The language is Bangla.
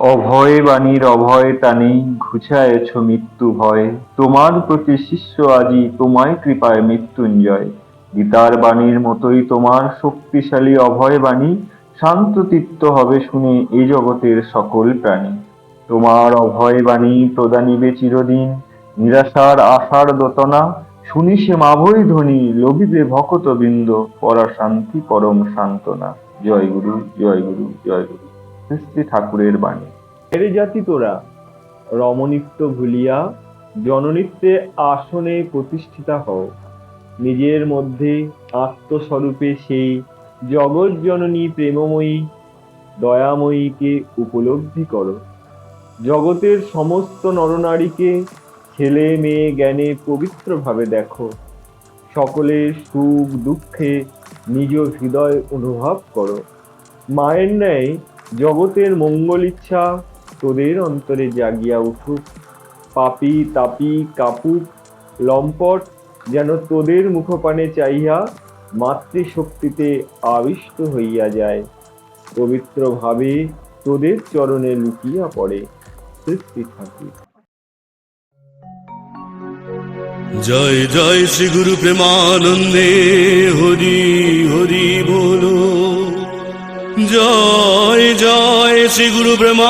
অভয় বাণীর অভয় টানে ঘুচায়েছ মৃত্যু ভয়, তোমার প্রতি শিষ্য আজি তোমায় কৃপায় মৃত্যুঞ্জয়। গীতার বাণীর মতোই তোমার শক্তিশালী অভয় বাণী, শান্তচিত্ত হবে শুনে এই জগতের সকল প্রাণী। তোমার অভয় বাণী প্রদানিবে চিরদিন, নিরাশার আশার দোতনা, শুনি সে মাভৈ ধ্বনি, লভিবে ভকত বৃন্দ, পরা শান্তি পরম সান্ত্বনা। জয় গুরু, জয় গুরু, জয় গুরু। শ্রী শ্রী ঠাকুরের বাণী। এর জাতি তোরা রমণীত্ব ভুলিয়া জননীত্বে আসনে প্রতিষ্ঠিতা হও। নিজের মধ্যে আত্মস্বরূপে সেই জগৎ জননী প্রেমময়ী দয়াময়ীকে উপলব্ধি করো। জগতের সমস্ত নরনারীকে ছেলে মেয়ে জ্ঞানে পবিত্রভাবে দেখো। সকলের সুখ দুঃখে নিজ হৃদয় অনুভব করো। মায়ের ন্যায় জগতের মঙ্গল ইচ্ছা তোদের অন্তরে জাগিয়া উঠুক। পাপী তাপী কাপুক লম্পট যেন তোদের মুখপানে চাহিয়া মাতৃশক্তিতে আবিষ্ট হইয়া যায়, পবিত্র ভাবে তোদের চরণে লুকিয়া পড়ে। সৃষ্টি ঠাকুর। জয় জয় শ্রী গুরু প্রেমানন্দে, হরি হরি বলো। জয় জয় শ্রী গুরু প্রেমা